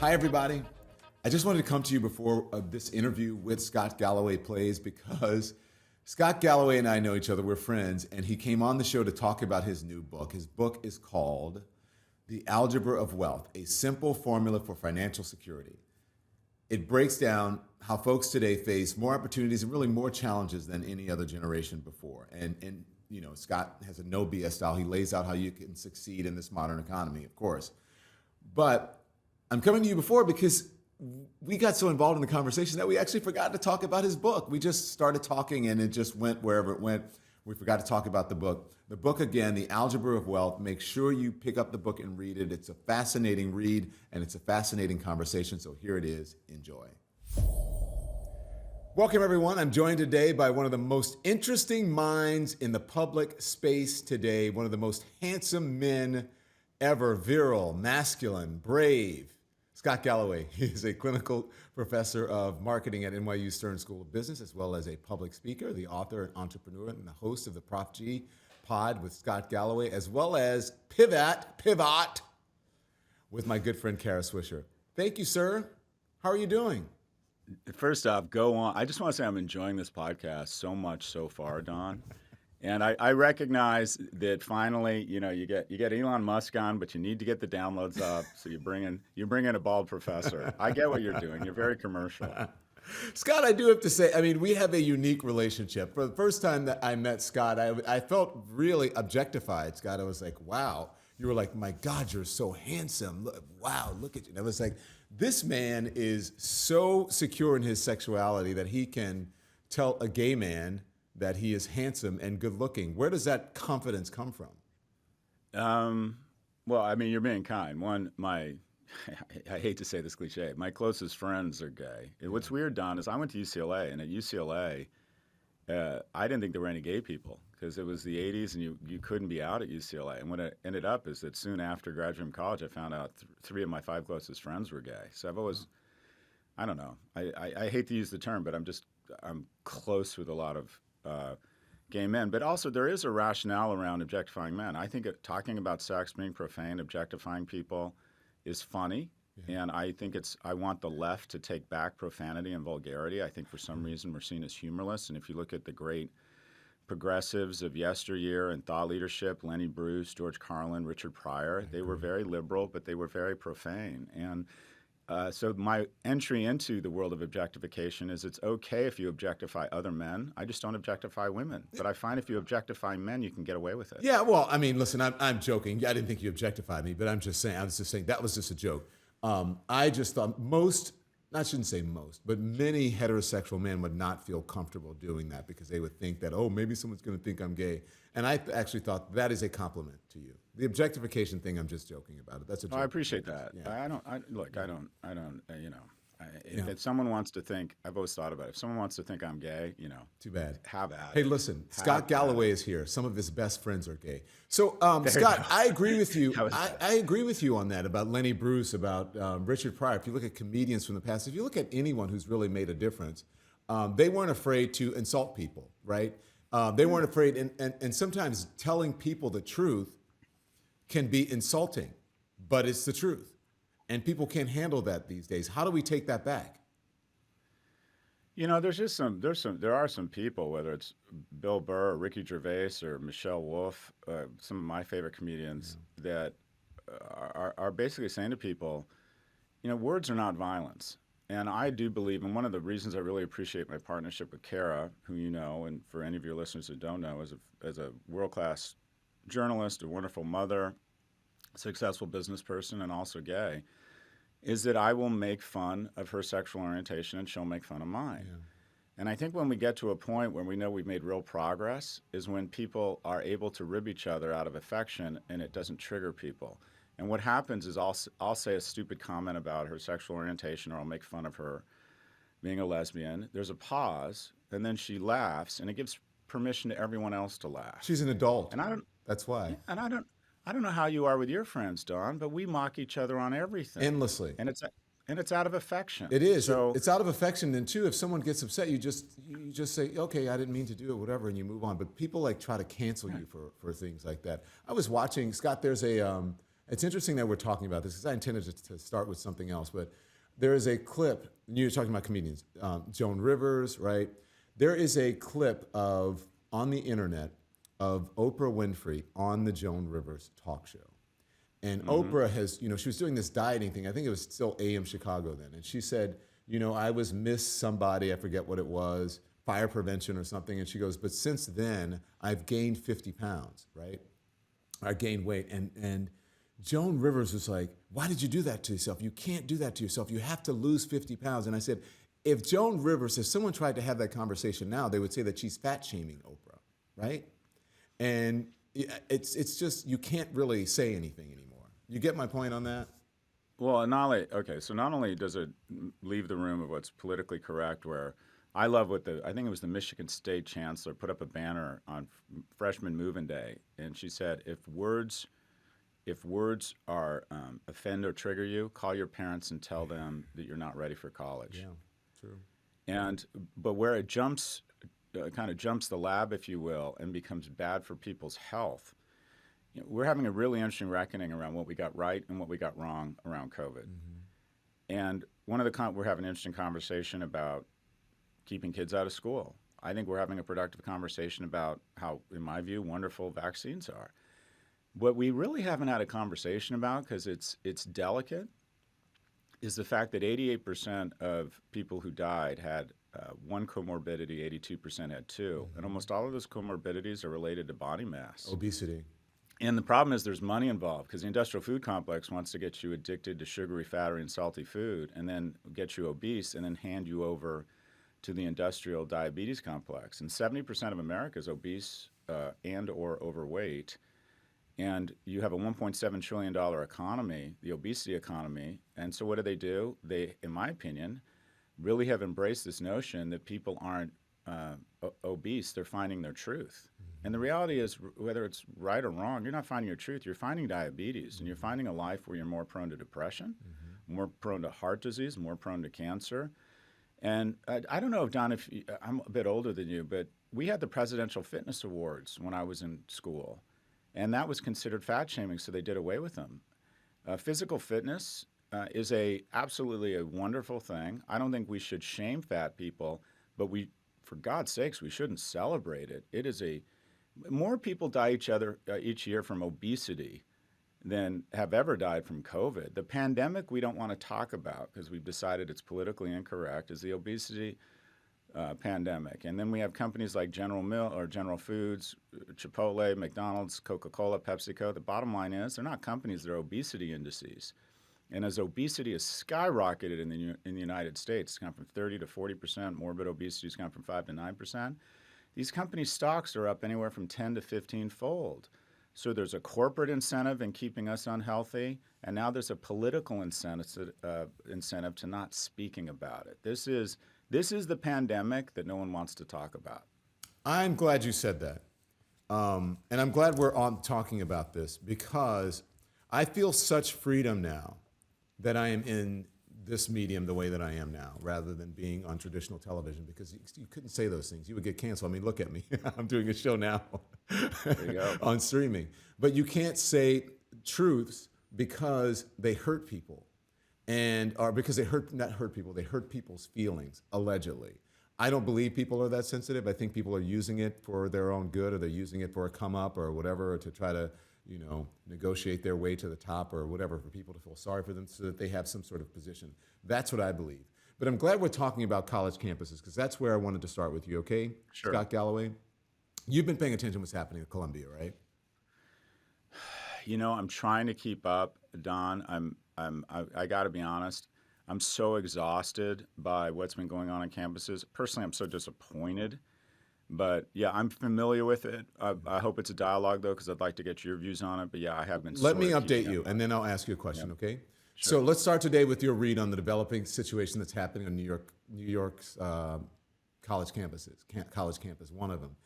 Hi, everybody. I just wanted to come to you before this interview with Scott Galloway plays because Scott Galloway and I know each other. We're friends, and he came on the show to talk about his new book. His book is called The Algebra of Wealth, a simple formula for financial security. It breaks down how folks today face more opportunities and really more challenges than any other generation before. And you know, Scott has a no BS style. He lays out how you can succeed in this modern economy, of course. But I'm coming to you before because we got so involved in the conversation that we actually forgot to talk about his book. We just started talking and it just went wherever it went. We forgot to talk about the book. The book, again, The Algebra of Wealth. Make sure you pick up the book and read it. It's a fascinating read and it's a fascinating conversation. So here it is. Enjoy. Welcome, everyone. I'm joined today by one of the most interesting minds in the public space today, one of the most handsome men ever, virile, masculine, brave. Scott Galloway. He is a clinical professor of marketing at NYU Stern School of Business, as well as a public speaker, the author and entrepreneur, and the host of the Prof G pod with Scott Galloway, as well as Pivot with my good friend Kara Swisher. Thank you, sir. How are you doing? First off, go on. I just want to say I'm enjoying this podcast so much so far, Don. And I recognize that finally, you know, you get Elon Musk on, but you need to get the downloads up. So you bring in a bald professor. I get what you're doing. You're very commercial. Scott, I do have to say, I mean, we have a unique relationship. For the first time that I met Scott, I felt really objectified. Scott, I was like, wow. You were like, my God, you're so handsome. Wow, look at you. And I was like, this man is so secure in his sexuality that he can tell a gay man that he is handsome and good looking. Where does that confidence come from? Well, I mean, you're being kind. One, I hate to say this cliche, my closest friends are gay. Yeah. What's weird, Don, is I went to UCLA, and at UCLA, I didn't think there were any gay people because it was the 80s and you couldn't be out at UCLA. And what it ended up is that soon after graduating from college, I found out 3 of my 5 closest friends were gay. So I've always, I don't know, I hate to use the term, but I'm close with a lot of gay men. But also there is a rationale around objectifying men. I think talking about sex, being profane, objectifying people is funny. Yeah. And I think I want the left to take back profanity and vulgarity. I think for some reason we're seen as humorless. And if you look at the great progressives of yesteryear and thought leadership, Lenny Bruce, George Carlin, Richard Pryor, they were very liberal, but they were very profane. And so my entry into the world of objectification is it's okay if you objectify other men. I just don't objectify women. But I find if you objectify men, you can get away with it. Yeah, well, I mean, listen, I'm joking. I didn't think you objectified me, but I was just saying that was just a joke. I just thought I shouldn't say most, but many heterosexual men would not feel comfortable doing that because they would think that, oh, maybe someone's going to think I'm gay. And I actually thought that is a compliment to you. The objectification thing, I'm just joking about it. That's a joke. I appreciate that. Yeah. If someone wants to think, I've always thought about it, if someone wants to think I'm gay, you know. Too bad. Have at it. Hey, listen, Scott Galloway is here. Some of his best friends are gay. So, Scott, I agree with you. I agree with you on that about Lenny Bruce, about Richard Pryor. If you look at comedians from the past, if you look at anyone who's really made a difference, they weren't afraid to insult people, right? They weren't afraid, and sometimes telling people the truth can be insulting, but it's the truth. And people can't handle that these days. How do we take that back? You know, there are some people, whether it's Bill Burr or Ricky Gervais or Michelle Wolf, some of my favorite comedians, that are basically saying to people, you know, words are not violence. And I do believe, and one of the reasons I really appreciate my partnership with Kara, who you know, and for any of your listeners who don't know, as a world-class journalist, a wonderful mother, successful business person, and also gay, is that I will make fun of her sexual orientation and she'll make fun of mine. Yeah. And I think when we get to a point where we know we've made real progress is when people are able to rib each other out of affection and it doesn't trigger people. And what happens is I'll say a stupid comment about her sexual orientation, or I'll make fun of her being a lesbian. There's a pause, and then she laughs, and it gives permission to everyone else to laugh. She's an adult. And that's why. And I don't know how you are with your friends, Don, but we mock each other on everything. Endlessly. And it's out of affection. It is. So it's out of affection. And too, if someone gets upset, you just say, okay, I didn't mean to do it, whatever, and you move on. But people try to cancel you for things like that. I was watching, Scott, there's a It's interesting that we're talking about this because I intended to start with something else, but there is a clip, you're talking about comedians, Joan Rivers, right? There is a clip on the internet of Oprah Winfrey on the Joan Rivers talk show. And Oprah has, she was doing this dieting thing. I think it was still AM Chicago then. And she said, I was Miss somebody, I forget what it was, fire prevention or something. And she goes, but since then, I've gained 50 pounds, right? I gained weight. And Joan Rivers was like, why did you do that to yourself? You can't do that to yourself. You have to lose 50 pounds. And I said, if someone tried to have that conversation now, they would say that she's fat shaming Oprah, right? And it's just, you can't really say anything anymore. You get my point on that? Well, not only does it leave the room of what's politically correct, where I love I think it was the Michigan State Chancellor put up a banner on freshman move-in day, and she said, if words are offend or trigger you, call your parents and tell them that you're not ready for college. Yeah, true. But where it kind of jumps the lab, if you will, and becomes bad for people's health, we're having a really interesting reckoning around what we got right and what we got wrong around COVID. And we're having an interesting conversation about keeping kids out of school. I think we're having a productive conversation about how, in my view, wonderful vaccines are. What we really haven't had a conversation about, because it's delicate, is the fact that 88% of people who died had one comorbidity, 82% had two. And almost all of those comorbidities are related to body mass. Obesity. And the problem is there's money involved, because the industrial food complex wants to get you addicted to sugary, fatty, and salty food, and then get you obese, and then hand you over to the industrial diabetes complex. And 70% of America is obese and or overweight. And you have a $1.7 trillion economy, the obesity economy. And so what do? They, in my opinion, really have embraced this notion that people aren't obese, they're finding their truth. And the reality is, whether it's right or wrong, you're not finding your truth, you're finding diabetes, and you're finding a life where you're more prone to depression, more prone to heart disease, more prone to cancer. And I don't know if, Don, I'm a bit older than you, but we had the Presidential Fitness Awards when I was in school. And that was considered fat shaming, so they did away with them. Physical fitness is absolutely a wonderful thing. I don't think we should shame fat people, but for God's sakes, we shouldn't celebrate it. More people die each year from obesity than have ever died from COVID. The pandemic we don't want to talk about because we've decided it's politically incorrect is the obesity pandemic. And then we have companies like General Foods, Chipotle, McDonald's, Coca-Cola, PepsiCo. The bottom line is they're not companies, they're obesity indices. And as obesity has skyrocketed in the United States, it's gone from 30 to 40%, morbid obesity has gone from 5 to 9%. These companies' stocks are up anywhere from 10 to 15-fold. So there's a corporate incentive in keeping us unhealthy, and now there's a political incentive to not speaking about it. This is the pandemic that no one wants to talk about. I'm glad you said that. And I'm glad we're on talking about this because I feel such freedom now that I am in this medium the way that I am now, rather than being on traditional television, because you couldn't say those things. You would get canceled. I mean, look at me. I'm doing a show now There you go. on streaming. But you can't say truths because they hurt people. Or because they hurt people's feelings, allegedly. I don't believe people are that sensitive. I think people are using it for their own good, or they're using it for a come up or whatever, or to try to, negotiate their way to the top or whatever, for people to feel sorry for them so that they have some sort of position. That's what I believe. But I'm glad we're talking about college campuses, because that's where I wanted to start with you, okay? Sure. Scott Galloway, you've been paying attention to what's happening at Columbia, right? I'm trying to keep up, Don. I got to be honest. I'm so exhausted by what's been going on campuses. Personally, I'm so disappointed. But yeah, I'm familiar with it. I hope it's a dialogue, though, because I'd like to get your views on it. But yeah, I have been. Let me update you, and then I'll ask you a question, okay? Sure. So let's start today with your read on the developing situation that's happening on New York's college campus, one of them.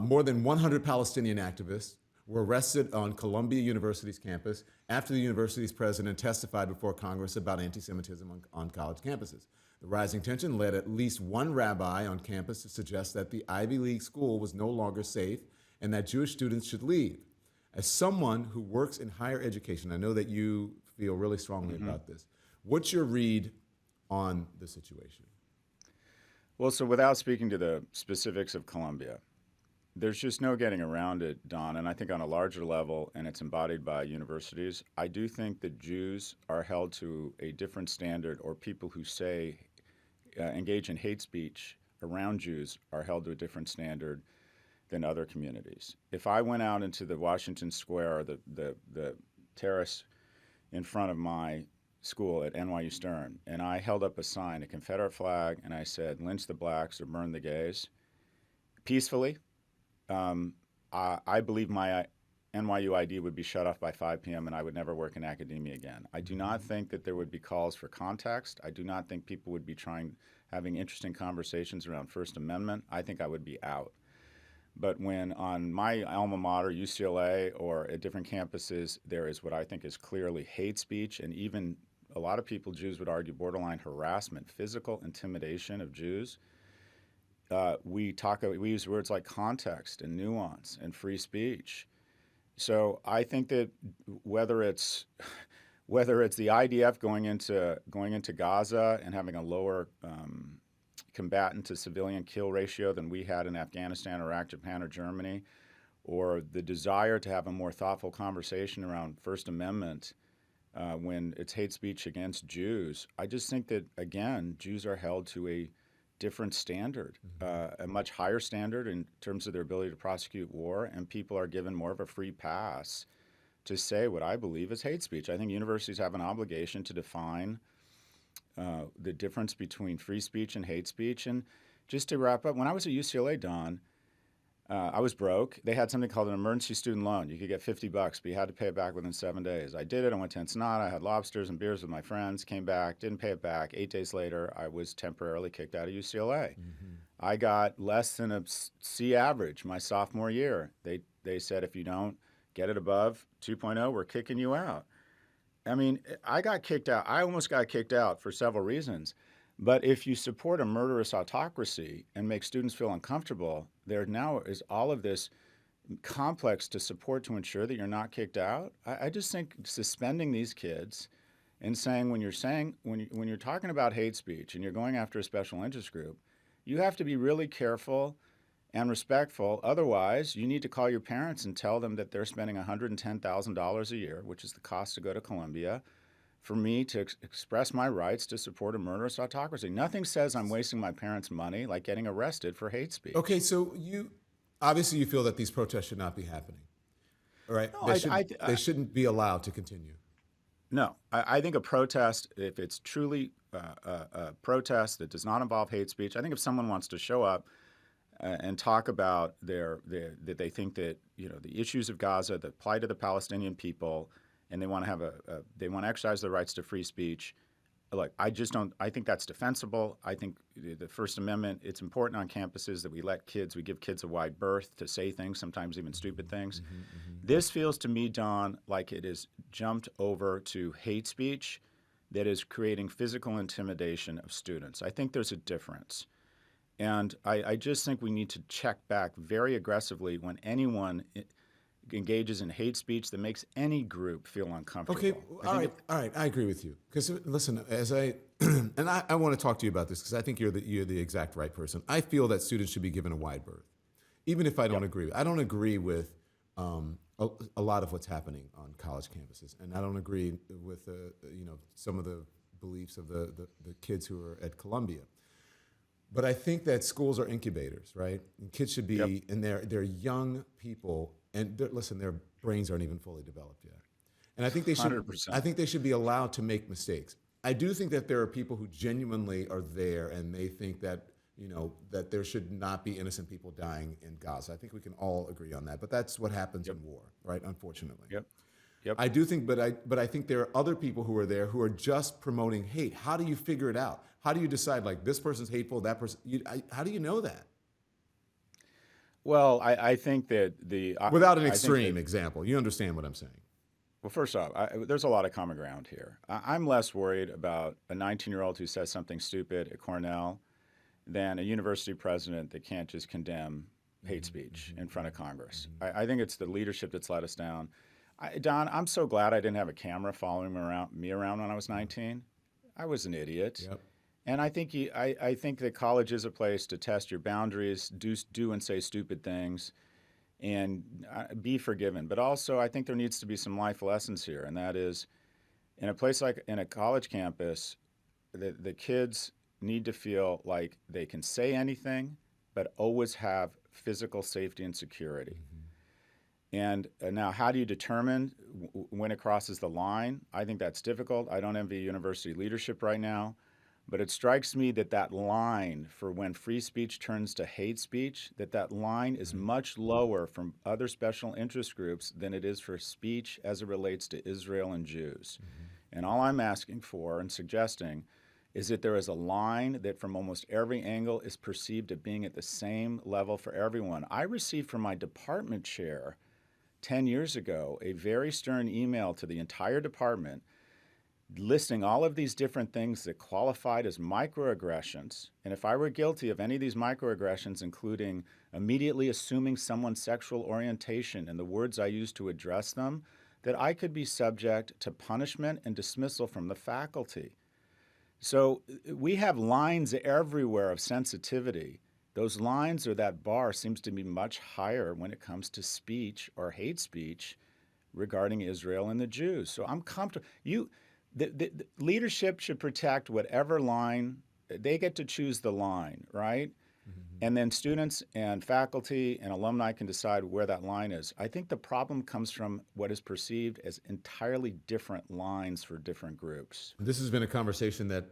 More than 100 Palestinian activists were arrested on Columbia University's campus after the university's president testified before Congress about anti-Semitism on college campuses. The rising tension led at least one rabbi on campus to suggest that the Ivy League school was no longer safe and that Jewish students should leave. As someone who works in higher education, I know that you feel really strongly about this. What's your read on the situation? Well, so without speaking to the specifics of Columbia, there's just no getting around it, Don. And I think on a larger level, and it's embodied by universities, I do think that Jews are held to a different standard, or people who say engage in hate speech around Jews are held to a different standard than other communities. If I went out into the Washington Square, the terrace in front of my school at NYU Stern, and I held up a sign, a Confederate flag, and I said, "Lynch the blacks or burn the gays," peacefully, I believe my NYU ID would be shut off by 5 p.m. and I would never work in academia again. I do not think that there would be calls for context. I do not think people would be having interesting conversations around First Amendment. I think I would be out. But when on my alma mater, UCLA, or at different campuses, there is what I think is clearly hate speech, and even a lot of people, Jews would argue, borderline harassment, physical intimidation of Jews. We use words like context and nuance and free speech. So I think that whether it's the IDF going into Gaza and having a lower combatant to civilian kill ratio than we had in Afghanistan, Iraq, Japan, or Germany, or the desire to have a more thoughtful conversation around First Amendment when it's hate speech against Jews, I just think that, again, Jews are held to a different standard, a much higher standard in terms of their ability to prosecute war, and people are given more of a free pass to say what I believe is hate speech. I think universities have an obligation to define the difference between free speech and hate speech. And just to wrap up, when I was at UCLA, Don, I was broke. They had something called an emergency student loan. You could get $50, but you had to pay it back within 7 days. I did it. I went to Ensenada. I had lobsters and beers with my friends, came back, didn't pay it back. 8 days later, I was temporarily kicked out of UCLA. I got less than a C average my sophomore year. They said, if you don't get it above 2.0, we're kicking you out. I mean, I got kicked out. I almost got kicked out for several reasons. But if you support a murderous autocracy and make students feel uncomfortable, there now is all of this complex to support to ensure that you're not kicked out. I just think suspending these kids and saying when you're talking about hate speech and you're going after a special interest group, you have to be really careful and respectful. Otherwise, you need to call your parents and tell them that they're spending $110,000 a year, which is the cost to go to Columbia, for me to express my rights to support a murderous autocracy. Nothing says I'm wasting my parents' money like getting arrested for hate speech. Okay, so you feel that these protests should not be happening. All right, No, they shouldn't be allowed to continue. No, I think a protest, if it's truly a protest that does not involve hate speech, I think if someone wants to show up and talk about that they think that the issues of Gaza, the plight of the Palestinian people, and they want to they want to exercise their rights to free speech. Look, I think that's defensible. I think the First Amendment, it's important on campuses that we give kids a wide berth to say things, sometimes even stupid things. This feels to me, Don, like it is jumped over to hate speech that is creating physical intimidation of students. I think there's a difference. And I just think we need to check back very aggressively when anyone engages in hate speech that makes any group feel uncomfortable. Okay, all right, I agree with you. Because listen, and I want to talk to you about this because I think you're the exact right person. I feel that students should be given a wide berth, even if I don't agree. I don't agree with a lot of what's happening on college campuses, and I don't agree with some of the beliefs of the kids who are at Columbia. But I think that schools are incubators, right? And kids should be, and they're young people, and listen, their brains aren't even fully developed yet. And I think they should. 100%. I think they should be allowed to make mistakes. I do think that there are people who genuinely are there, and they think that that there should not be innocent people dying in Gaza. I think we can all agree on that. But that's what happens in war, right? Unfortunately. Yep. I do think, but I think there are other people who are there who are just promoting hate. How do you figure it out? How do you decide, like, this person's hateful, that person? How do you know that? Well, I think that without an extreme example, you understand what I'm saying. Well, first off, there's a lot of common ground here. I'm less worried about a 19-year-old who says something stupid at Cornell than a university president that can't just condemn hate speech in front of Congress. I think it's the leadership that's let us down. Don, I'm so glad I didn't have a camera following me around when I was 19. I was an idiot. Yep. And I think I think that college is a place to test your boundaries, do and say stupid things, and be forgiven. But also, I think there needs to be some life lessons here, and that is, in a place like in a college campus, the kids need to feel like they can say anything, but always have physical safety and security. And now, how do you determine when it crosses the line? I think that's difficult. I don't envy university leadership right now. But it strikes me that that line for when free speech turns to hate speech, that line is much lower from other special interest groups than it is for speech as it relates to Israel and Jews. And all I'm asking for and suggesting is that there is a line that from almost every angle is perceived as being at the same level for everyone. I received from my department chair 10 years ago a very stern email to the entire department listing all of these different things that qualified as microaggressions. And if I were guilty of any of these microaggressions, including immediately assuming someone's sexual orientation and the words I used to address them, that I could be subject to punishment and dismissal from the faculty. So we have lines everywhere of sensitivity. Those lines or that bar seems to be much higher when it comes to speech or hate speech regarding Israel and the Jews. So I'm comfortable. The leadership should protect whatever line, they get to choose the line, right? And then students and faculty and alumni can decide where that line is. I think the problem comes from what is perceived as entirely different lines for different groups. This has been a conversation that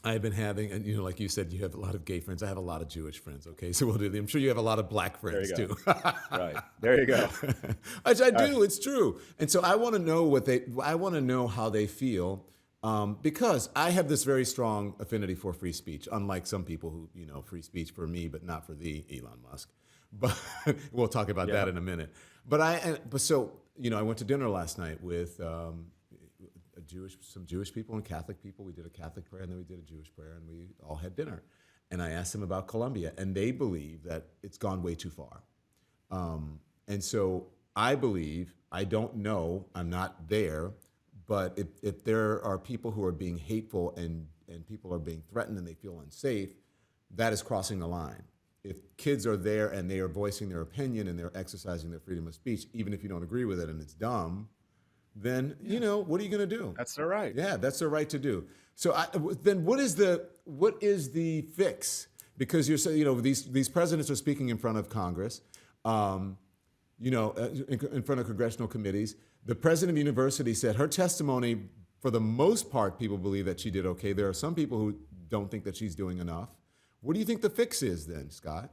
I've been having, and like you said, you have a lot of gay friends. I have a lot of Jewish friends. Okay, so we'll do. I'm sure you have a lot of black friends too. Right there, you go. I do. It's true. And so I want to know I want to know how they feel, because I have this very strong affinity for free speech. Unlike some people who, free speech for me, but not for thee, Elon Musk. But we'll talk about that in a minute. But I went to dinner last night with some Jewish people and Catholic people. We did a Catholic prayer and then we did a Jewish prayer, and we all had dinner. And I asked them about Colombia, and they believe that it's gone way too far. And so I believe, I don't know, I'm not there, but if there are people who are being hateful and people are being threatened and they feel unsafe, that is crossing the line. If kids are there and they are voicing their opinion and they're exercising their freedom of speech, even if you don't agree with it and it's dumb, then, what are you going to do? That's their right. Yeah, that's their right to do. So then what is the fix? Because you're saying, these presidents are speaking in front of Congress, in front of congressional committees. The president of the university said her testimony, for the most part, people believe that she did okay. There are some people who don't think that she's doing enough. What do you think the fix is then, Scott?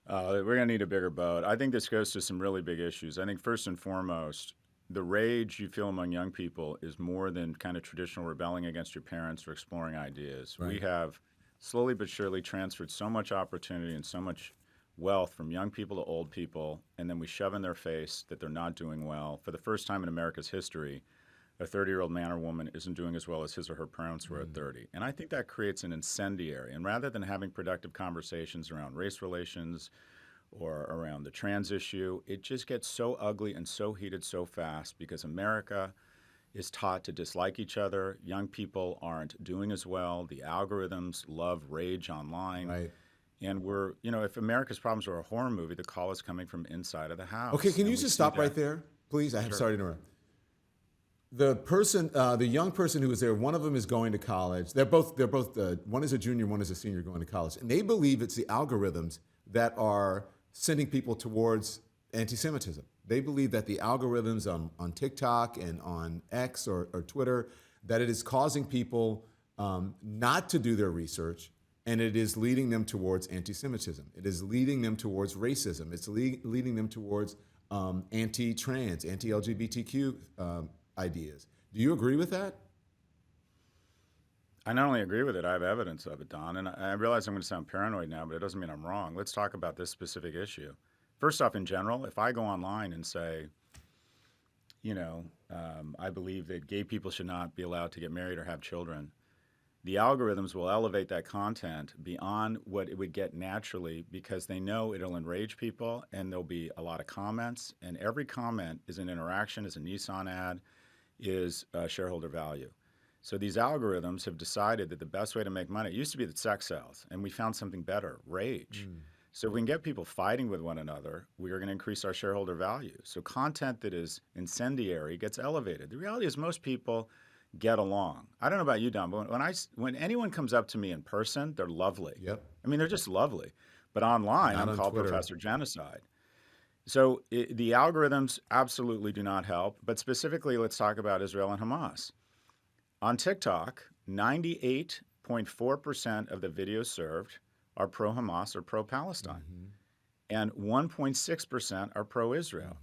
We're going to need a bigger boat. I think this goes to some really big issues. I think first and foremost, the rage you feel among young people is more than kind of traditional rebelling against your parents or exploring ideas. Right. We have slowly but surely transferred so much opportunity and so much wealth from young people to old people, and then we shove in their face that they're not doing well. For the first time in America's history, a 30-year-old man or woman isn't doing as well as his or her parents were at 30. And I think that creates an incendiary. And rather than having productive conversations around race relations or around the trans issue, it just gets so ugly and so heated so fast because America is taught to dislike each other. Young people aren't doing as well. The algorithms love rage online. Right. And we're, if America's problems were a horror movie, the call is coming from inside of the house. Okay, can you just stop right there, please? I'm sorry to interrupt. The young person who was there, one of them is going to college. They're both. One is a junior, one is a senior going to college, and they believe it's the algorithms that are sending people towards anti-Semitism. They believe that the algorithms on TikTok and on X or Twitter, that it is causing people not to do their research, and it is leading them towards anti-Semitism. It is leading them towards racism. It's leading them towards anti-trans, anti-LGBTQ ideas. Do you agree with that? I not only agree with it, I have evidence of it, Don. And I realize I'm going to sound paranoid now, but it doesn't mean I'm wrong. Let's talk about this specific issue. First off, in general, if I go online and say, I believe that gay people should not be allowed to get married or have children, the algorithms will elevate that content beyond what it would get naturally because they know it'll enrage people and there'll be a lot of comments. And every comment is an interaction, is a Nissan ad, is shareholder value. So these algorithms have decided that the best way to make money, it used to be that sex sells, and we found something better, rage. So if we can get people fighting with one another, we are going to increase our shareholder value. So content that is incendiary gets elevated. The reality is most people get along. I don't know about you, Don, but when anyone comes up to me in person, they're lovely. Yep. I mean, they're just lovely. But online, Not I'm on called Twitter. Professor Genocide. So the algorithms absolutely do not help. But specifically, let's talk about Israel and Hamas. On TikTok, 98.4% of the videos served are pro-Hamas or pro-Palestine, and 1.6% are pro-Israel.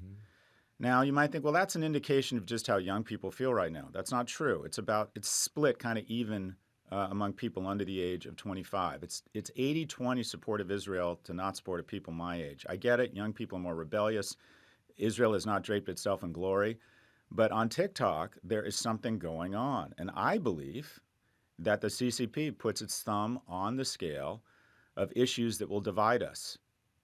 Now, you might think, well, that's an indication of just how young people feel right now. That's not true. It's split kind of even among people under the age of 25. It's 80-20 support of Israel to not support of people my age. I get it. Young people are more rebellious. Israel has not draped itself in glory. But on TikTok, there is something going on. And I believe that the CCP puts its thumb on the scale of issues that will divide us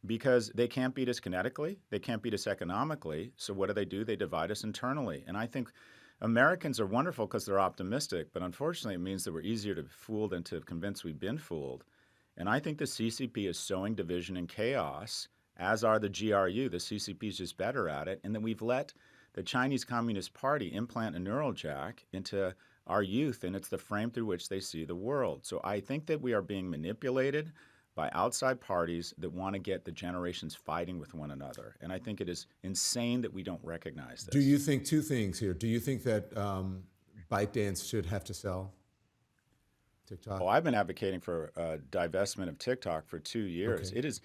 because they can't beat us kinetically. They can't beat us economically. So what do? They divide us internally. And I think Americans are wonderful because they're optimistic. But unfortunately, it means that we're easier to be fooled than to convince we've been fooled. And I think the CCP is sowing division and chaos, as are the GRU. The CCP is just better at it. And then we've let the Chinese Communist Party implant a neural jack into our youth, and it's the frame through which they see the world. So I think that we are being manipulated by outside parties that want to get the generations fighting with one another. And I think it is insane that we don't recognize this. Do you think two things here? Do you think that ByteDance should have to sell TikTok? Oh, I've been advocating for divestment of TikTok for 2 years. Okay. It is,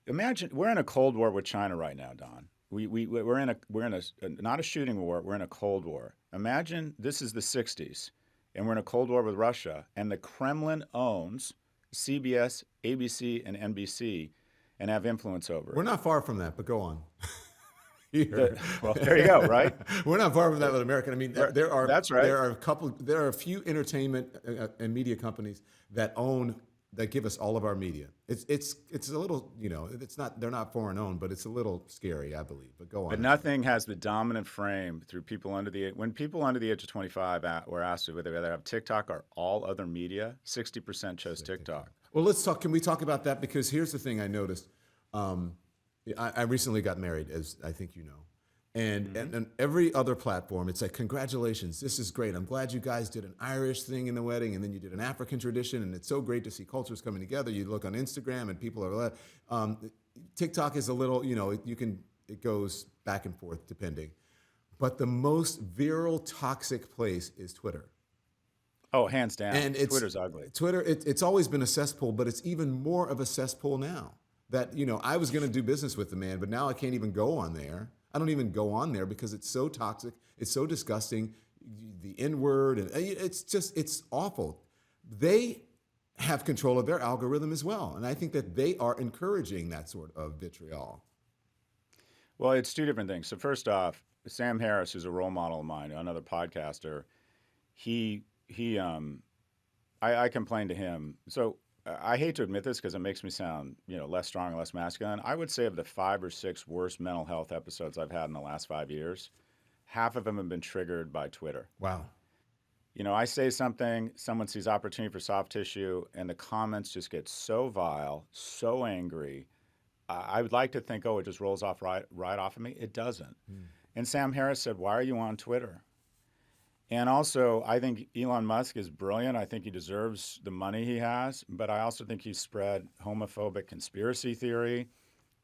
imagine, we're in a Cold War with China right now, Don. We're in a not a shooting war. We're in a Cold War. Imagine this is the 60s, and we're in a Cold War with Russia, and the Kremlin owns CBS, ABC, and NBC, and have influence over it. We're not far from that, but go on. Well, there you go. Right. We're not far from that with American. I mean, there are That's right. There are a few entertainment and media companies that give us all of our media. It's a little, they're not foreign owned, but it's a little scary, I believe. But go on. But nothing has the dominant frame when people under the age of 25 were asked whether they have TikTok or all other media, 60% chose TikTok. Well, can we talk about that? Because here's the thing I noticed. I recently got married, as I think you know. And every other platform, it's like, congratulations, this is great. I'm glad you guys did an Irish thing in the wedding, and then you did an African tradition, and it's so great to see cultures coming together. You look on Instagram, and people are, TikTok is a little, it goes back and forth depending. But the most viral, toxic place is Twitter. Oh, hands down. And Twitter's ugly. Twitter, it's always been a cesspool, but it's even more of a cesspool now. That, I was going to do business with the man, but now I can't even go on there. I don't even go on there because it's so toxic. It's so disgusting. The N-word, and it's awful. They have control of their algorithm as well. And I think that they are encouraging that sort of vitriol. Well, it's two different things. So first off, Sam Harris, who's a role model of mine, another podcaster, I complained to him. So I hate to admit this because it makes me sound, less strong and less masculine. I would say of the 5 or 6 worst mental health episodes I've had in the last 5 years, half of them have been triggered by Twitter. Wow. I say something, someone sees opportunity for soft tissue, and the comments just get so vile, so angry. I would like to think, it just rolls off right off of me. It doesn't. And Sam Harris said, "Why are you on Twitter?" And also, I think Elon Musk is brilliant. I think he deserves the money he has. But I also think he's spread homophobic conspiracy theory,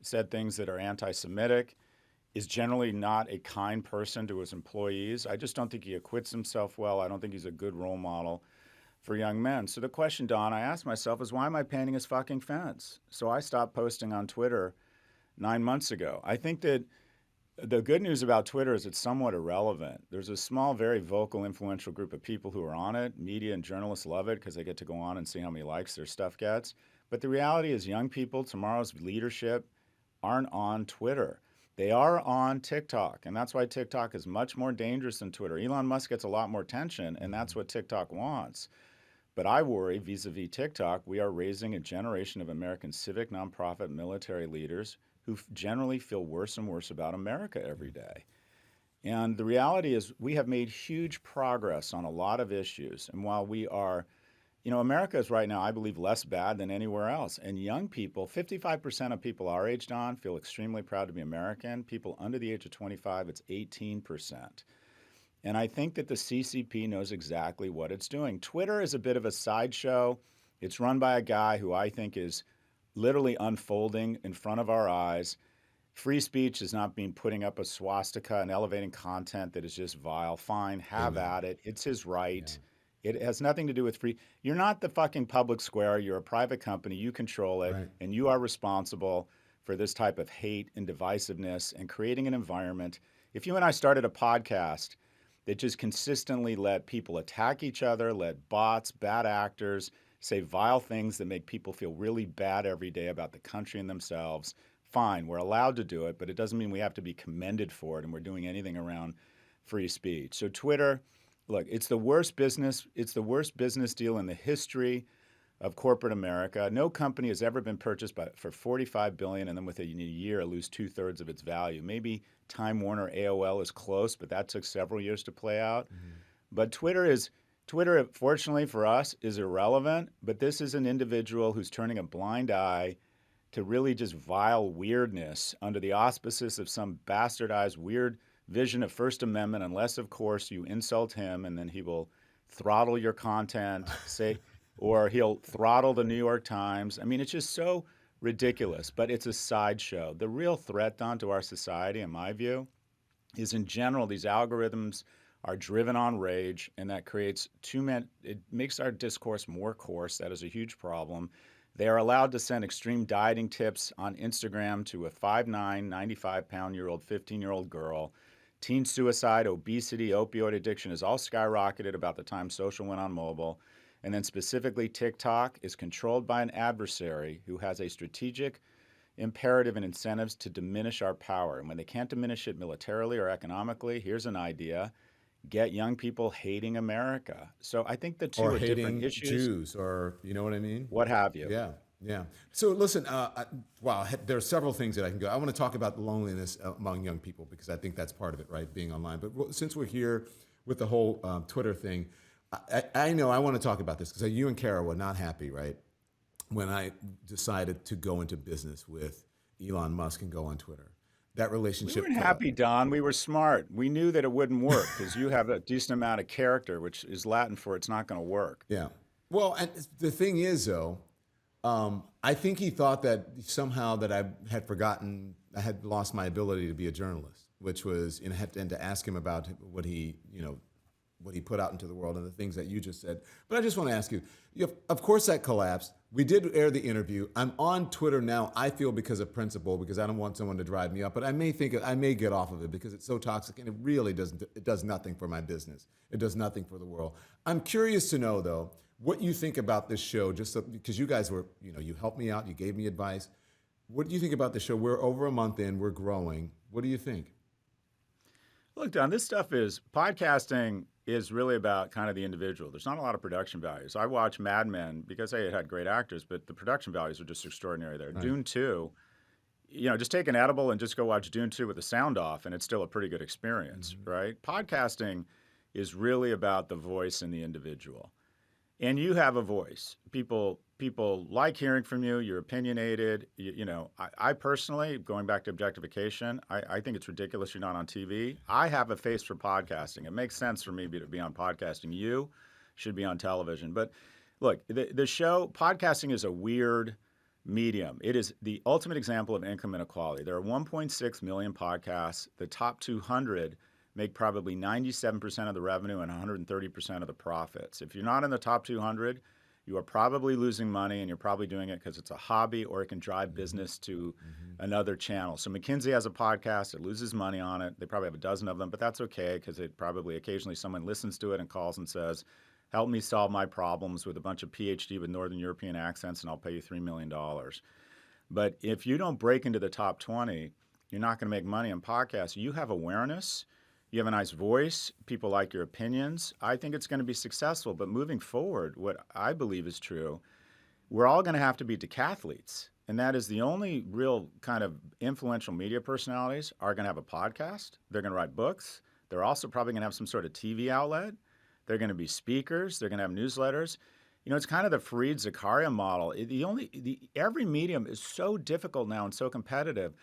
said things that are anti-Semitic, is generally not a kind person to his employees. I just don't think he acquits himself well. I don't think he's a good role model for young men. So the question, Don, I asked myself is, why am I painting his fucking fence? So I stopped posting on Twitter 9 months ago. I think that the good news about Twitter is it's somewhat irrelevant. There's a small, very vocal, influential group of people who are on it. Media and journalists love it because they get to go on and see how many likes their stuff gets. But the reality is young people, tomorrow's leadership, aren't on Twitter. They are on TikTok, and that's why TikTok is much more dangerous than Twitter. Elon Musk gets a lot more attention, and that's what TikTok wants. But I worry vis-a-vis TikTok, we are raising a generation of American civic, nonprofit, military leaders who generally feel worse and worse about America every day. And the reality is we have made huge progress on a lot of issues. And while we are, America is right now, I believe, less bad than anywhere else. And young people, 55% of people our age, Don, feel extremely proud to be American. People under the age of 25, it's 18%. And I think that the CCP knows exactly what it's doing. Twitter is a bit of a sideshow. It's run by a guy who I think is literally unfolding in front of our eyes. Free speech is not being putting up a swastika and elevating content that is just vile. Fine, have at it. It's his right. Yeah. It has nothing to do with free. You're not the fucking public square. You're a private company. You control it, right. And you are responsible for this type of hate and divisiveness and creating an environment. If you and I started a podcast that just consistently let people attack each other, let bots, bad actors say vile things that make people feel really bad every day about the country and themselves, fine, we're allowed to do it, but it doesn't mean we have to be commended for it and we're doing anything around free speech. So Twitter, look, it's the worst business deal in the history of corporate America. No company has ever been purchased for $45 billion and then within a year lose 2/3 of its value. Maybe Time Warner AOL is close, but that took several years to play out. Mm-hmm. But Twitter, fortunately for us, is irrelevant. But this is an individual who's turning a blind eye to really just vile weirdness under the auspices of some bastardized weird vision of First Amendment, unless, of course, you insult him and then he will throttle your content, or he'll throttle the New York Times. I mean, it's just so ridiculous, but it's a sideshow. The real threat, Don, to our society, in my view, is in general, these algorithms are driven on rage, and that creates it makes our discourse more coarse. That is a huge problem. They are allowed to send extreme dieting tips on Instagram to a 5'9", 95-pound-year-old, 15-year-old girl. Teen suicide, obesity, opioid addiction is all skyrocketed about the time social went on mobile. And then specifically, TikTok is controlled by an adversary who has a strategic imperative and incentives to diminish our power. And when they can't diminish it militarily or economically, here's an idea: get young people hating America. So I think the two are different issues. Jews, or you know what I mean? What have you? Yeah, yeah. So listen, wow, there are several things that I can go. I want to talk about loneliness among young people because I think that's part of it, right? Being online. But since we're here with the whole Twitter thing, I know I want to talk about this because you and Kara were not happy, right? When I decided to go into business with Elon Musk and go on Twitter. That relationship. We weren't happy, Don. We were smart. We knew that it wouldn't work because you have a decent amount of character, which is Latin for it's not going to work. Yeah. Well, and the thing is, though, I think he thought that somehow that I had lost my ability to be a journalist, which was, and to ask him about what he put out into the world and the things that you just said. But I just want to ask you, of course that collapsed. We did air the interview. I'm on Twitter now, I feel, because of principle, because I don't want someone to drive me up. But I may get off of it because it's so toxic and it does nothing for my business. It does nothing for the world. I'm curious to know, though, what you think about this show, because you guys were, you helped me out, you gave me advice. What do you think about the show? We're over a month in, we're growing. What do you think? Look, Don, this stuff podcasting is really about kind of the individual. There's not a lot of production values. I watch Mad Men because it had great actors, but the production values are just extraordinary there. Right. Dune 2, just take an edible and just go watch Dune 2 with the sound off, and it's still a pretty good experience, mm-hmm. right? Podcasting is really about the voice and the individual. And you have a voice. People like hearing from you. You're opinionated. I personally, going back to objectification, I think it's ridiculous you're not on TV. I have a face for podcasting. It makes sense for me to be on podcasting. You should be on television. But look, the show, podcasting is a weird medium. It is the ultimate example of income inequality. There are 1.6 million podcasts. The top 200 make probably 97% of the revenue and 130% of the profits. If you're not in the top 200, you are probably losing money, and you're probably doing it because it's a hobby or it can drive business to another channel. So McKinsey has a podcast. It loses money on it. They probably have a dozen of them, but that's okay because it probably occasionally someone listens to it and calls and says, help me solve my problems with a bunch of PhD with Northern European accents, and I'll pay you $3 million. But if you don't break into the top 20, you're not going to make money on podcasts. You have awareness. You have a nice voice. People like your opinions. I think it's going to be successful. But moving forward, what I believe is true, we're all going to have to be decathletes. And that is the only real kind of influential media personalities are going to have a podcast. They're going to write books. They're also probably going to have some sort of TV outlet. They're going to be speakers. They're going to have newsletters. You know, it's kind of the Fareed Zakaria model. Every medium is so difficult now and so competitive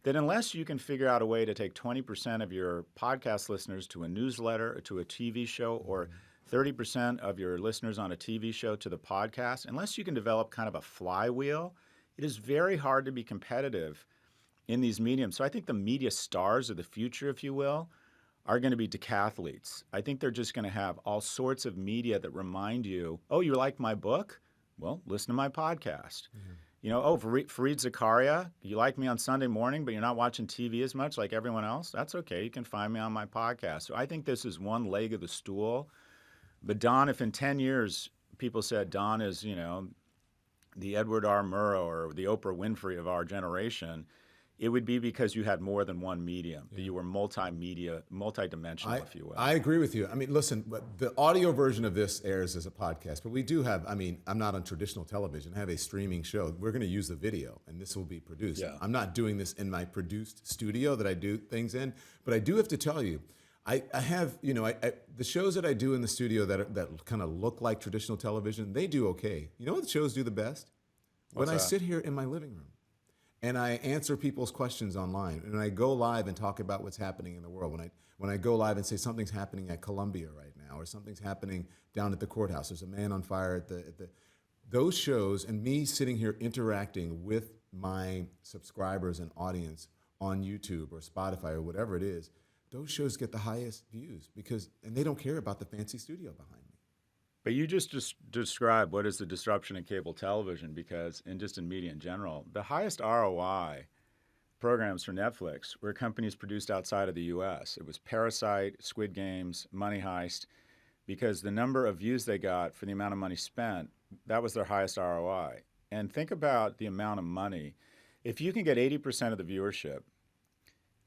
that unless you can figure out a way to take 20% of your podcast listeners to a newsletter or to a TV show, or 30% of your listeners on a TV show to the podcast, unless you can develop kind of a flywheel, it is very hard to be competitive in these mediums. So I think the media stars of the future, if you will, are going to be decathletes. I think they're just going to have all sorts of media that remind you, oh, you like my book? Well, listen to my podcast. Mm-hmm. You know, oh, Fareed Zakaria, you like me on Sunday morning, but you're not watching TV as much like everyone else? That's okay. You can find me on my podcast. So I think this is one leg of the stool. But Don, if in 10 years people said Don is, you know, the Edward R. Murrow or the Oprah Winfrey of our generation, it would be because you had more than one medium. Yeah. You were multimedia, multidimensional, if you will. I agree with you. I mean, listen, the audio version of this airs as a podcast, but we do have, I mean, I'm not on traditional television. I have a streaming show. We're going to use the video, and this will be produced. Yeah. I'm not doing this in my produced studio that I do things in, but I do have to tell you, I have, you know, the shows that I do in the studio that kind of look like traditional television, they do okay. You know what shows do the best? When I sit here in my living room. And I answer people's questions online, and I go live and talk about what's happening in the world. When I go live and say something's happening at Columbia right now, or something's happening down at the courthouse, there's a man on fire at the those shows, and me sitting here interacting with my subscribers and audience on YouTube or Spotify or whatever it is, those shows get the highest views and they don't care about the fancy studio behind me. But you just described what is the disruption in cable television, because, and just in media in general, the highest ROI programs for Netflix were companies produced outside of the U.S. It was Parasite, Squid Games, Money Heist, because the number of views they got for the amount of money spent, that was their highest ROI. And think about the amount of money. If you can get 80% of the viewership,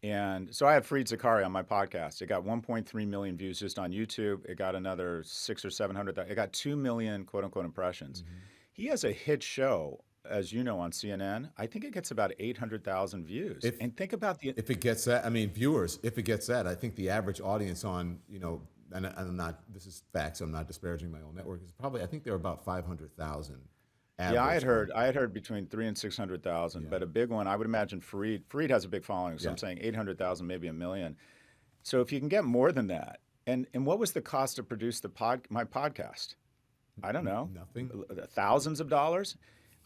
and so I have Fareed Zakaria on my podcast. It got 1.3 million views just on YouTube. It got another 600,000 or 700,000. It got 2 million quote unquote impressions. Mm-hmm. He has a hit show, as you know, on CNN. I think it gets about 800,000 views. And think about if it gets that. I mean, viewers. If it gets that, I think the average audience on, you know, and I'm not. This is facts. I'm not disparaging my own network. It's probably, I think they're about 500,000. Yeah, I had heard between 300,000 and 600,000, yeah. But a big one, I would imagine Fareed has a big following, so yeah. I'm saying 800,000, maybe 1 million. So if you can get more than that, and what was the cost to produce my podcast? I don't know. Nothing. Thousands of dollars.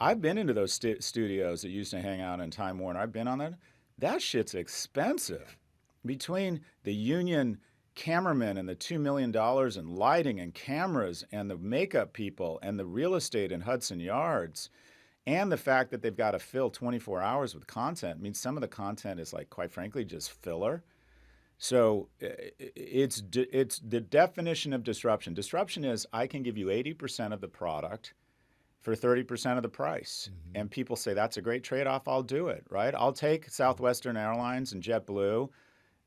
I've been into those studios that used to hang out in Time Warner. I've been on that. That shit's expensive. Between the union cameramen and the $2 million in lighting and cameras and the makeup people and the real estate in Hudson Yards and the fact that they've got to fill 24 hours with content means some of the content is, like, quite frankly, just filler. So it's the definition of disruption. Disruption is I can give you 80% of the product for 30% of the price. Mm-hmm. And people say, that's a great trade-off. I'll do it, right? I'll take Southwestern Airlines and JetBlue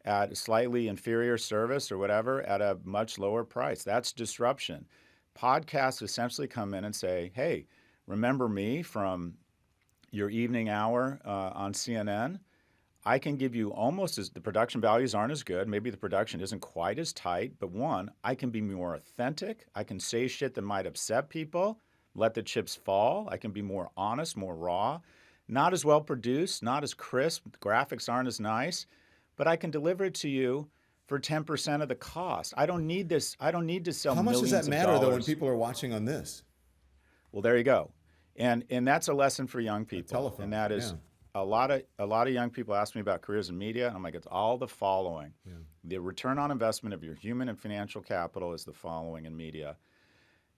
at a slightly inferior service or whatever at a much lower price. That's disruption. Podcasts essentially come in and say, hey, remember me from your evening hour on CNN? I can give you almost as, the production values aren't as good. Maybe the production isn't quite as tight, but one, I can be more authentic. I can say shit that might upset people, let the chips fall. I can be more honest, more raw, not as well produced, not as crisp. The graphics aren't as nice. But I can deliver it to you for 10% of the cost. I don't need this. I don't need to sell millions of dollars. How much does that matter, though, when people are watching on this? Well, there you go. And that's a lesson for young people. Telephone, and that is a lot of young people ask me about careers in media, and I'm like, it's all the following. Yeah. The return on investment of your human and financial capital is the following in media.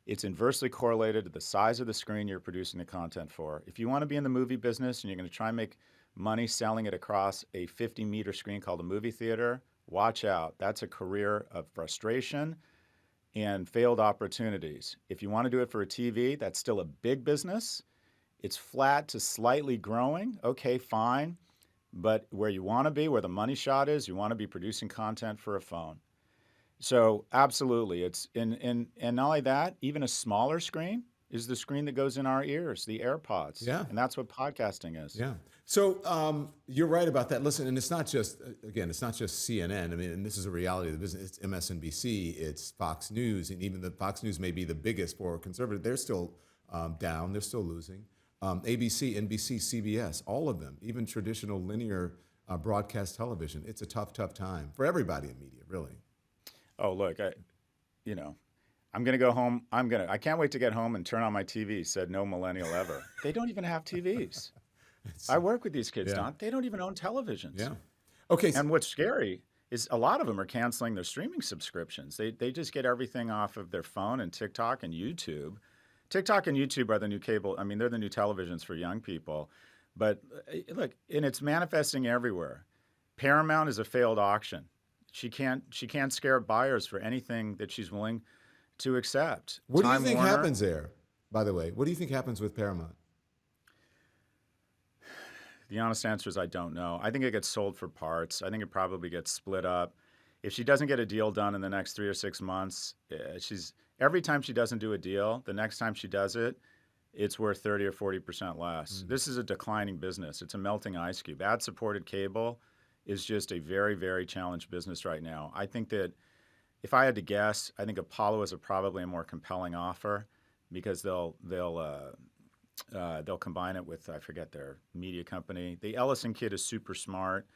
It's inversely correlated to the size of the screen you're producing the content for. If you want to be in the movie business and you're going to try and make money selling it across a 50-meter screen called a movie theater, watch out. That's a career of frustration and failed opportunities. If you want to do it for a TV, that's still a big business. It's flat to slightly growing. Okay, fine. but where you want to be, where the money shot is, you want to be producing content for a phone. So absolutely, it's and not only that, even a smaller screen is the screen that goes in our ears, the AirPods, Yeah. and that's what podcasting is. Yeah. So you're right about that. Listen, and it's not just, again, it's not just CNN. I mean, and this is a reality of the business. It's MSNBC, it's Fox News, and even the Fox News may be the biggest for conservative. They're still down. They're still losing. ABC, NBC, CBS, all of them, even traditional linear broadcast television. It's a tough, tough time for everybody in media, really. Oh, look, you know, I'm gonna go home. I can't wait to get home and turn on my TV. Said no millennial ever. They don't even have TVs. I work with these kids, Yeah. Don. They don't even own televisions. Yeah. Okay. And what's scary is a lot of them are canceling their streaming subscriptions. They just get everything off of their phone and TikTok and YouTube. TikTok and YouTube are the new cable. I mean, they're the new televisions for young people. But look, and it's manifesting everywhere. Paramount is a failed auction. She can't scare buyers for anything that she's willing to accept. What do you Time think Warner, happens there, by the way? What do you think happens with Paramount? The honest answer is I don't know. I think it gets sold for parts. I think it probably gets split up. If she doesn't get a deal done in the next 3 or 6 months, every time she doesn't do a deal, the next time she does it, it's worth 30 or 40% less. This is a declining business. It's a melting ice cube. Ad-supported cable is just a very, very challenged business right now. I think that if I had to guess, I think Apollo is probably a more compelling offer because they'll combine it with, I forget their media company. The Ellison kid is super smart.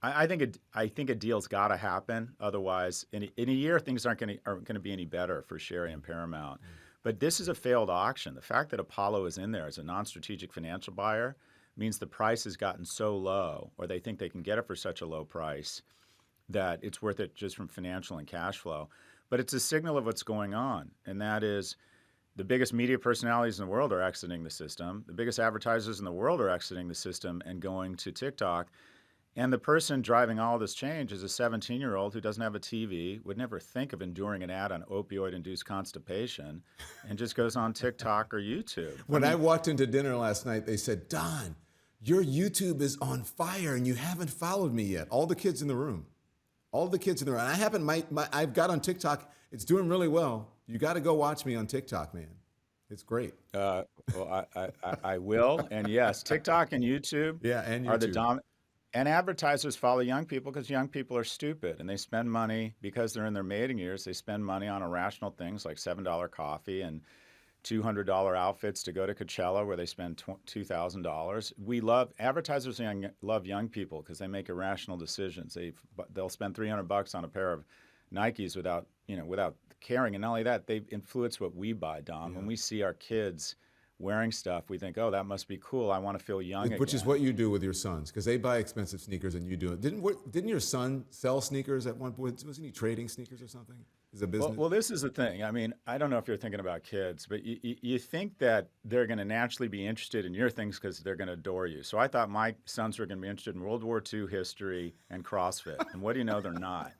I think a deal's got to happen. Otherwise, in a year, things aren't going to be any better for Sherry and Paramount. But this is a failed auction. The fact that Apollo is in there as a non-strategic financial buyer means the price has gotten so low, or they think they can get it for such a low price, that it's worth it just from financial and cash flow. But it's a signal of what's going on, and that is the biggest media personalities in the world are exiting the system. The biggest advertisers in the world are exiting the system and going to TikTok. And the person driving all this change is a 17-year-old who doesn't have a TV, would never think of enduring an ad on opioid-induced constipation, and just goes on TikTok or YouTube. When I walked into dinner last night, they said, Don, your YouTube is on fire and you haven't followed me yet. All the kids in the room. All the kids in the room. And I haven't, I've got on TikTok. It's doing really well. You got to go watch me on TikTok, man. It's great. Well, I will. And yes, TikTok and YouTube, are the dominant. And advertisers follow young people because young people are stupid and they spend money because they're in their mating years. They spend money on irrational things like $7 coffee and $200 outfits to go to Coachella where they spend $2,000. Advertisers love young people because they make irrational decisions. They'll spend $300 on a pair of Nikes without caring. And not only that, they influence what we buy, Don. Yeah. When we see our kids wearing stuff, we think, oh, that must be cool. I want to feel young again. Which is what you do with your sons, because they buy expensive sneakers and you do it. Didn't your son sell sneakers at one point? Wasn't he trading sneakers or something? Is a business? Well, this is the thing. I mean, I don't know if you're thinking about kids, but you think that they're going to naturally be interested in your things because they're going to adore you. So I thought my sons were going to be interested in World War II history and CrossFit. And what do you know? They're not.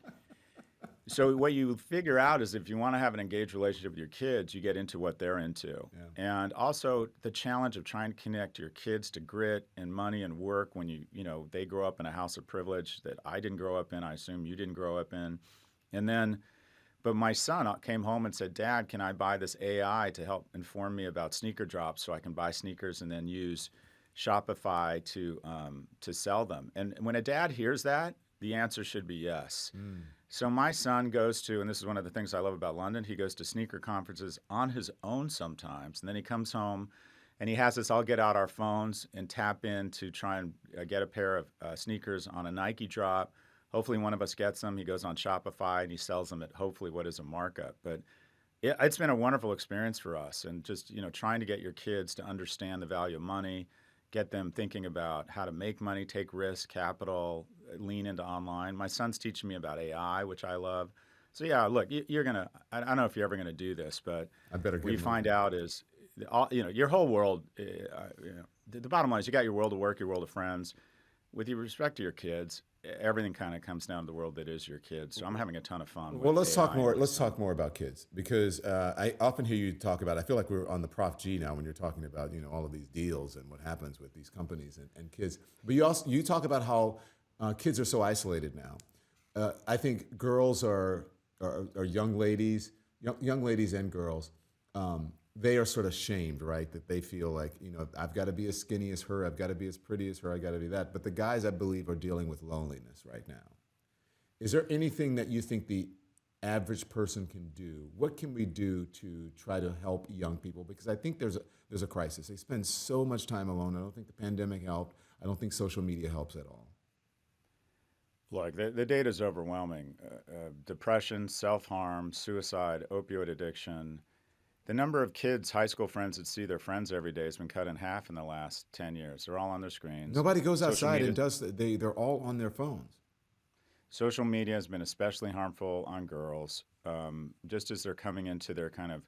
So what you figure out is if you want to have an engaged relationship with your kids, you get into what they're into. Yeah. And also the challenge of trying to connect your kids to grit and money and work when they grow up in a house of privilege that I didn't grow up in, I assume you didn't grow up in. But my son came home and said, Dad, can I buy this AI to help inform me about sneaker drops so I can buy sneakers and then use Shopify to sell them? And when a dad hears that, the answer should be yes. So my son goes to, and this is one of the things I love about London, he goes to sneaker conferences on his own sometimes. And then he comes home and he has us all get out our phones and tap in to try and get a pair of sneakers on a Nike drop. Hopefully one of us gets them. He goes on Shopify and he sells them at hopefully what is a markup. But it's been a wonderful experience for us. And just, trying to get your kids to understand the value of money, get them thinking about how to make money, take risks, capital, lean into online. My son's teaching me about AI, which I love. So yeah, look, you're gonna. I don't know if you're ever gonna do this, but what you find out is, your whole world. The bottom line is you got your world of work, your world of friends. with respect to your kids, everything kind of comes down to the world that is your kids. So I'm having a ton of fun Well, with let's talk AI more. and Let's talk more about kids because I often hear you talk about. I feel like we're on the Prof G now when you're talking about all of these deals and what happens with these companies and kids. But you talk about how kids are so isolated now. I think girls are young ladies, young ladies and girls. They are sort of shamed, right? That they feel like I've got to be as skinny as her, I've got to be as pretty as her, I got to be that. But the guys, I believe, are dealing with loneliness right now. Is there anything that you think the average person can do? What can we do to try to help young people? Because I think there's a crisis. They spend so much time alone. I don't think the pandemic helped. I don't think social media helps at all. Look, the data is overwhelming. Depression, self-harm, suicide, opioid addiction. The number of kids, high school friends that see their friends every day has been cut in half in the last 10 years. They're all on their screens. Nobody goes outside and does. They're all on their phones. Social media has been especially harmful on girls, just as they're coming into their kind of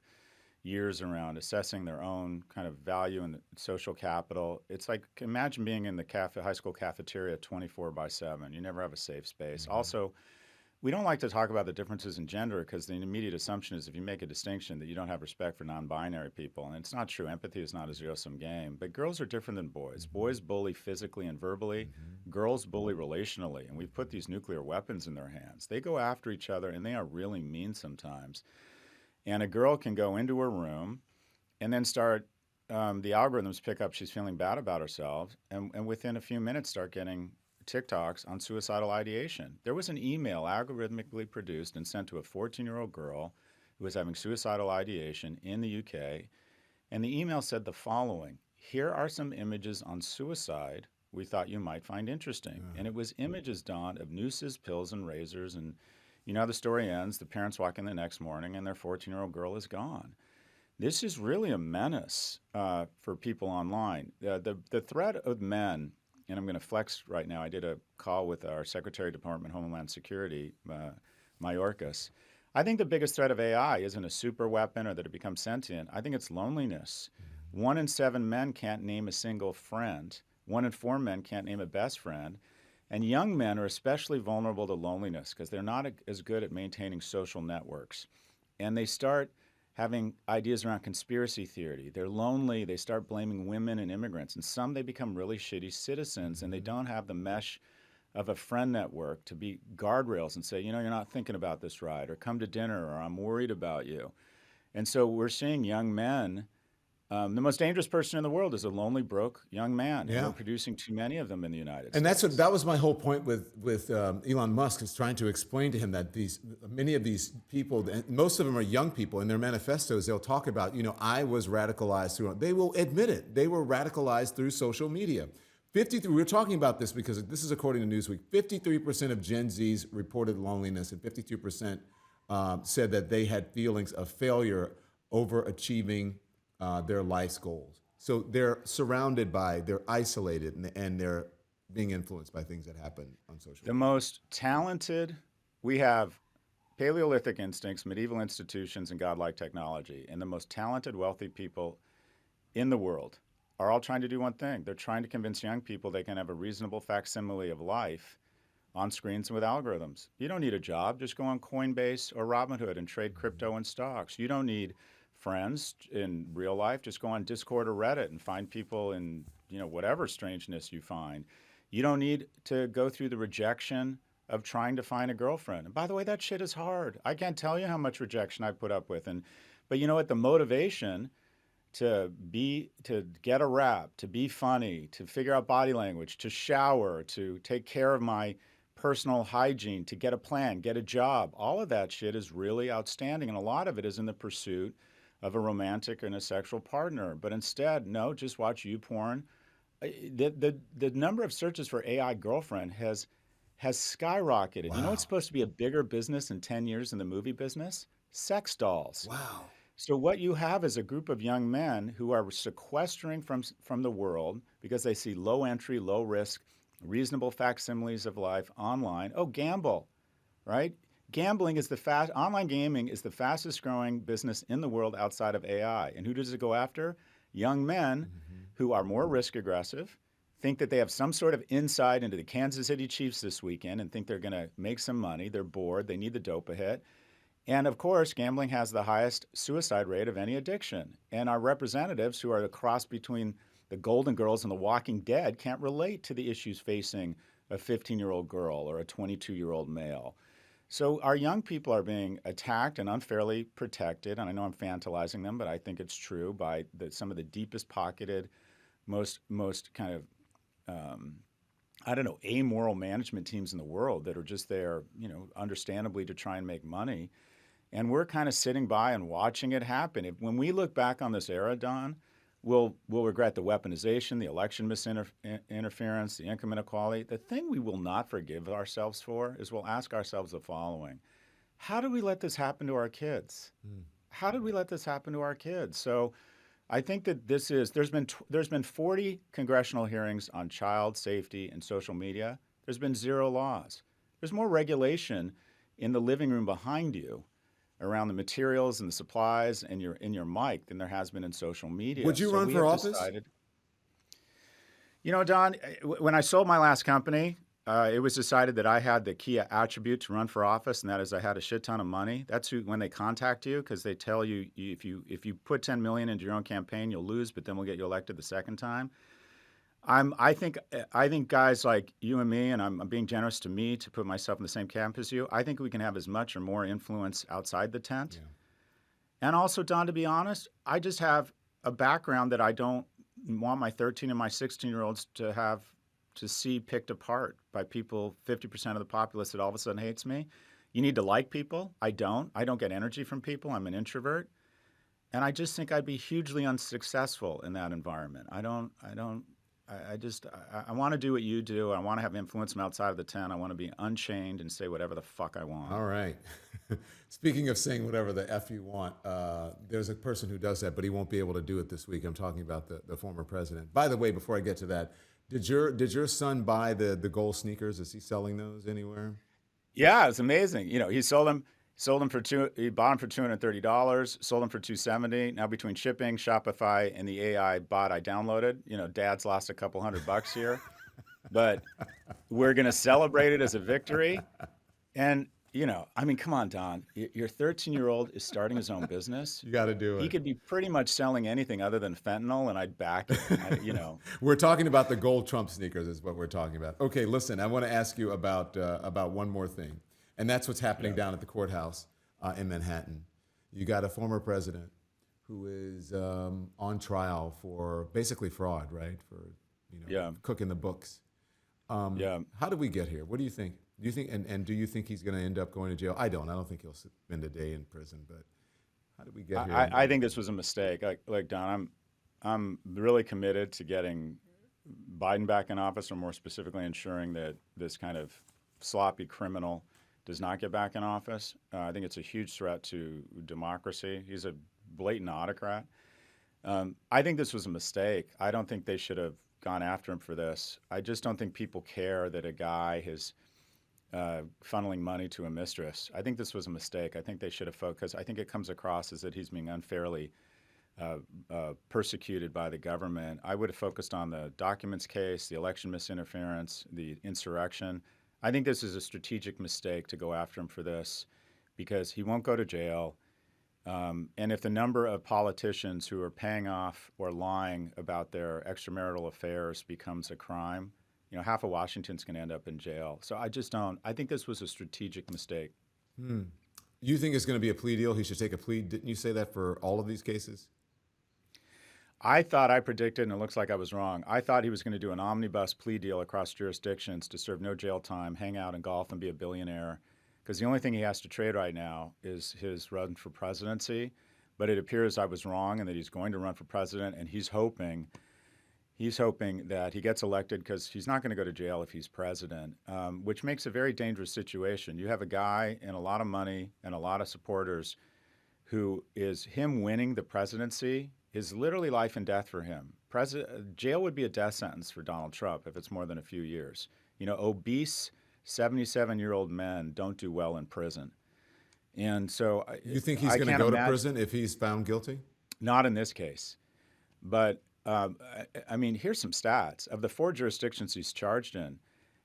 years around assessing their own kind of value and social capital. It's like imagine being in the high school cafeteria 24/7. You never have a safe space. Mm-hmm. Also, we don't like to talk about the differences in gender because the immediate assumption is if you make a distinction that you don't have respect for non-binary people. And it's not true. Empathy is not a zero-sum game. But girls are different than boys. Mm-hmm. Boys bully physically and verbally. Mm-hmm. Girls bully relationally. And we've put these nuclear weapons in their hands. They go after each other, and they are really mean sometimes. And a girl can go into her room and then start, the algorithms pick up she's feeling bad about herself. And within a few minutes start getting TikToks on suicidal ideation. There was an email algorithmically produced and sent to a 14-year-old girl who was having suicidal ideation in the UK. And the email said the following: here are some images on suicide we thought you might find interesting. And it was images, Don, of nooses, pills, and razors. And you know how the story ends. The parents walk in the next morning and their 14-year-old girl is gone. This is really a menace for people online. The threat of men, and I'm going to flex right now. I did a call with our Secretary of Department of Homeland Security, Mayorkas. I think the biggest threat of AI isn't a super weapon or that it becomes sentient. I think it's loneliness. 1 in 7 men can't name a single friend. 1 in 4 men can't name a best friend. And young men are especially vulnerable to loneliness because they're not as good at maintaining social networks. And they start having ideas around conspiracy theory. They're lonely. They start blaming women and immigrants. And some, they become really shitty citizens, and they don't have the mesh of a friend network to be guardrails and say, you're not thinking about this right, or come to dinner, or I'm worried about you. And so we're seeing young men. The most dangerous person in the world is a lonely, broke young man. Yeah. And we're producing too many of them in the United States. And that was my whole point with Elon Musk, is trying to explain to him that many of these people, and most of them are young people, in their manifestos, they'll talk about, I was radicalized through. They will admit it. They were radicalized through social media. We're talking about this because this is according to Newsweek. 53% of Gen Zs reported loneliness, and 52% said that they had feelings of failure over achieving their life's goals. So they're they're isolated, and they're being influenced by things that happen on social media. The most talented, we have Paleolithic instincts, medieval institutions, and godlike technology. And the most talented, wealthy people in the world are all trying to do one thing. They're trying to convince young people they can have a reasonable facsimile of life on screens and with algorithms. You don't need a job. Just go on Coinbase or Robinhood and trade crypto and stocks. You don't need friends in real life. Just go on Discord or Reddit and find people in whatever strangeness you find. You don't need to go through the rejection of trying to find a girlfriend. And by the way, that shit is hard. I can't tell you how much rejection I put up with. But you know what? The motivation to get a rap, to be funny, to figure out body language, to shower, to take care of my personal hygiene, to get a plan, get a job, all of that shit is really outstanding. And a lot of it is in the pursuit of a romantic and a sexual partner. But instead, no, just watch YouPorn. The number of searches for AI girlfriend has skyrocketed. Wow. You know what's supposed to be a bigger business in 10 years in the movie business? Sex dolls. Wow. So what you have is a group of young men who are sequestering from the world because they see low entry, low risk, reasonable facsimiles of life online. Oh, gamble, right? Gambling is online gaming is the fastest growing business in the world outside of AI. And who does it go after? Young men who are more risk aggressive, think that they have some sort of insight into the Kansas City Chiefs this weekend and think they're going to make some money. They're bored. They need the dope a hit. And of course, gambling has the highest suicide rate of any addiction. And our representatives, who are a cross between the Golden Girls and the Walking Dead, can't relate to the issues facing a 15-year-old girl or a 22-year-old male. So our young people are being attacked and unfairly protected. And I know I'm fantasizing them, but I think it's true by some of the deepest pocketed, most kind of amoral management teams in the world that are just there, understandably to try and make money. And we're kind of sitting by and watching it happen. When we look back on this era, Don, we'll regret the weaponization, the election misinterference, the income inequality. The thing we will not forgive ourselves for is we'll ask ourselves the following: how did we let this happen to our kids? How did we let this happen to our kids? So I think that there's been 40 congressional hearings on child safety and social media. There's been 0 laws. There's more regulation in the living room behind you around the materials and the supplies and in your mic than there has been in social media. Would you run for office? Don, when I sold my last company, it was decided that I had the key attribute to run for office, and that is I had a shit ton of money. That's when they contact you, because they tell you if you put $10 million into your own campaign, you'll lose, but then we'll get you elected the second time. I think guys like you and me, and I'm being generous to me to put myself in the same camp as you, I think we can have as much or more influence outside the tent. Yeah. And also, Don, to be honest, I just have a background that I don't want my 13 and my 16-year-olds to see picked apart by people, 50% of the populace that all of a sudden hates me. You need to like people. I don't get energy from people. I'm an introvert. And I just think I'd be hugely unsuccessful in that environment. I want to do what you do. I want to have influence from outside of the tent. I want to be unchained and say whatever the fuck I want. All right. Speaking of saying whatever the F you want, there's a person who does that, but he won't be able to do it this week. I'm talking about the former president. By the way, before I get to that, did your son buy the gold sneakers? Is he selling those anywhere? Yeah, it's amazing. He sold them. He bought them for $230, sold them for $270. Now between shipping, Shopify, and the AI bot I downloaded, Dad's lost a couple $100 here, but we're gonna celebrate it as a victory. And come on, Don, your 13-year-old is starting his own business. You got to do it. He could be pretty much selling anything other than fentanyl, and I'd back it. We're talking about the gold Trump sneakers, is what we're talking about. Okay, listen, I want to ask you about one more thing. And that's what's happening down at the courthouse in Manhattan. You got a former president who is on trial for basically fraud, right? For cooking the books. How did we get here? What do you think? Do you think and do you think he's going to end up going to jail? I don't think he'll spend a day in prison. But how did we get here? I think this was a mistake. Like Don, I'm really committed to getting Biden back in office, or more specifically, ensuring that this kind of sloppy criminal does not get back in office. I think it's a huge threat to democracy. He's a blatant autocrat. I think this was a mistake. I don't think they should have gone after him for this. I just don't think people care that a guy is funneling money to a mistress. I think this was a mistake. I think they should have focused. I think it comes across as that he's being unfairly persecuted by the government. I would have focused on the documents case, the election misinterference, the insurrection. I think this is a strategic mistake to go after him for this, because he won't go to jail. And if the number of politicians who are paying off or lying about their extramarital affairs becomes a crime, half of Washington's going to end up in jail. So I think this was a strategic mistake. You think it's going to be a plea deal? He should take a plea. Didn't you say that for all of these cases? I predicted, and it looks like I was wrong. I thought he was going to do an omnibus plea deal across jurisdictions to serve no jail time, hang out and golf, and be a billionaire. Because the only thing he has to trade right now is his run for presidency. But it appears I was wrong, and that he's going to run for president, and he's hoping that he gets elected because he's not going to go to jail if he's president, which makes a very dangerous situation. You have a guy and a lot of money and a lot of supporters who is him winning the presidency is literally life and death for him. Jail would be a death sentence for Donald Trump if it's more than a few years. Obese 77-year-old men don't do well in prison. And so you think he's going to go to prison if he's found guilty? Not in this case. But I mean, here's some stats. Of the 4 jurisdictions he's charged in,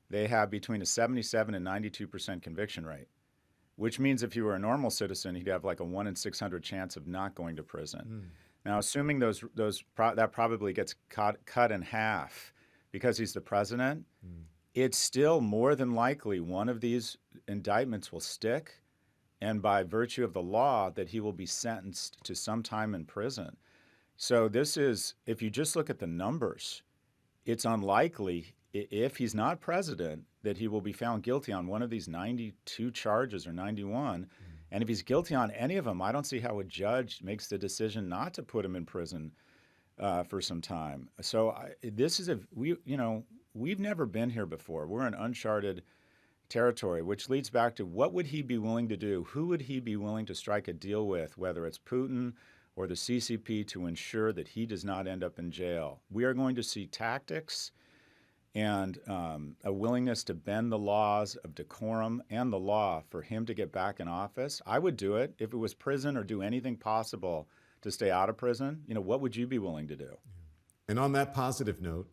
they have between a 77 and 92% conviction rate, which means if you were a normal citizen, he'd have like a 1 in 600 chance of not going to prison. Now, assuming that probably gets cut in half because he's the president, it's still more than likely one of these indictments will stick, and by virtue of the law, that he will be sentenced to some time in prison. So this is, if you just look at the numbers, it's unlikely, if he's not president, that he will be found guilty on one of these 92 charges or 91. And if he's guilty on any of them, I don't see how a judge makes the decision not to put him in prison for some time. So we've never been here before. We're in uncharted territory, which leads back to what would he be willing to do? Who would he be willing to strike a deal with, whether it's Putin or the CCP, to ensure that he does not end up in jail? We are going to see tactics and a willingness to bend the laws of decorum and the law for him to get back in office. I would do it if it was prison, or do anything possible to stay out of prison. What would you be willing to do? And on that positive note,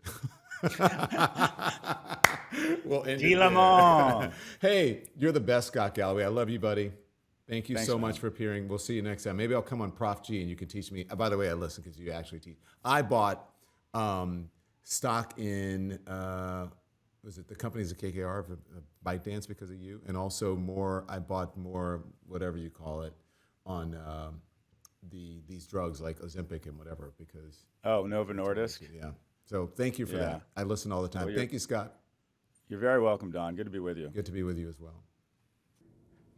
we'll end Dis le monde. Hey, you're the best, Scott Galloway. I love you, buddy. Thank you Thanks, so man. much for appearing. We'll see you next time. Maybe I'll come on Prof G and you can teach me. By the way, I listen because you actually teach. I bought stock in, was it the companies at KKR, ByteDance, because of you? And also I bought more, whatever you call it, on these drugs like Ozempic and whatever, because. Oh, Novo Nordisk? Yeah. So thank you for that. I listen all the time. Well, Thank you, Scott. You're very welcome, Don. Good to be with you. Good to be with you as well.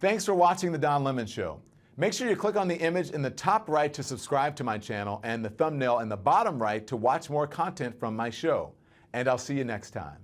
Thanks for watching The Don Lemon Show. Make sure you click on the image in the top right to subscribe to my channel and the thumbnail in the bottom right to watch more content from my show. And I'll see you next time.